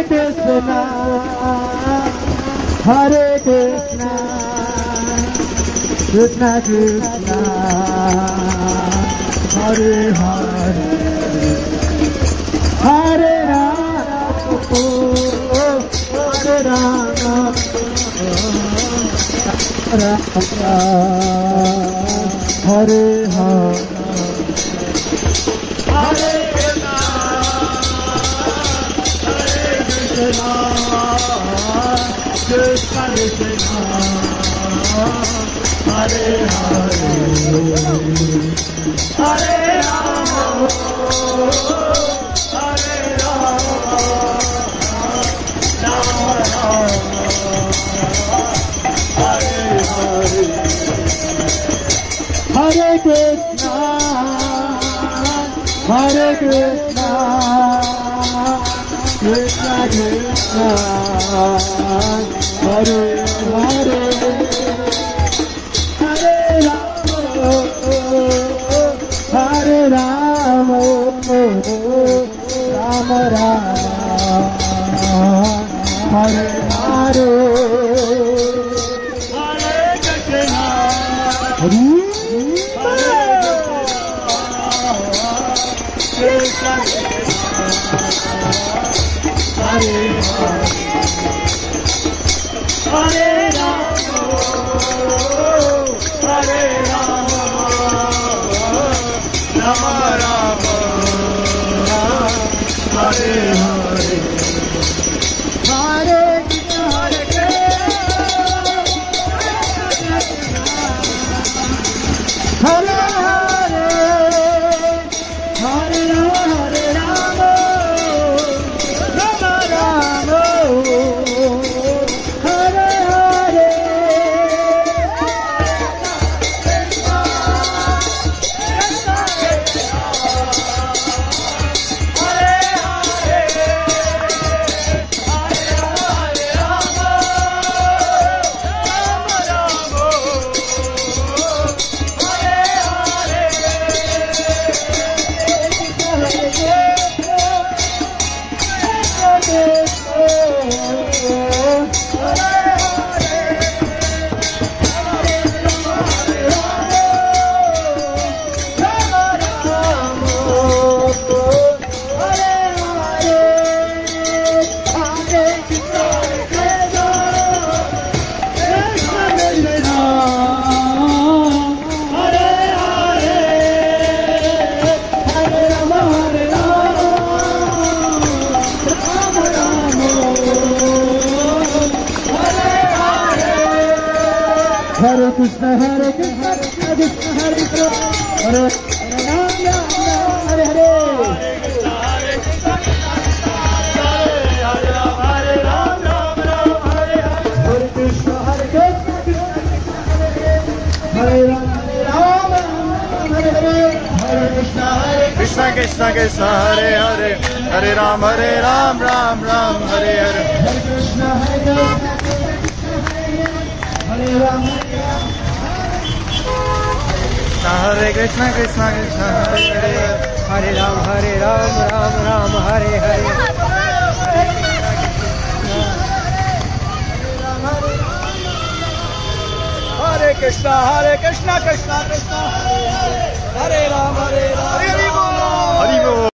Krishna, Hare Krishna, Krishna Krishna, Hare Hare, Hare Rama, Hare Rama, Hare Hare, Hare Krishna, Krishna Krishna, Hare Hare, Hare Rama, Hare Rama, Rama Rama, Hare Hare, Hare Krishna, Hare Krishna, Krishna Krishna, Hare Hare, Hare Rama, Hare Rama, Rama Rama, Hare Hare, Hare Krishna, Krishna Hare Hare, Hare Rama, Hare Rama, Rama Rama, Hare Hare, Hare Krishna, Hare Krishna, Hare Hare, Hare Rama, Rama Rama, Hare Hare, Hare Krishna, Hare Krishna, Krishna Krishna, Hare Krishna, Hare Rama, Hare Hare, Hare Krishna, Hare Rama, Hare Hare, Hare Krishna, Hare Krishna, Hare Rama, Hare Hare, Hare Krishna, Hare Krishna, Krishna Krishna, Hare Hare, Hare Ram, Ram Ram, Hare Hare, Hare Krishna, Hare Krishna, Hare Ram, Hare Krishna, Krishna Krishna, Hare Hare, Hare Ram, Ram Ram, Hare Hare, Hare Krishna, Krishna Krishna, Hare Hare.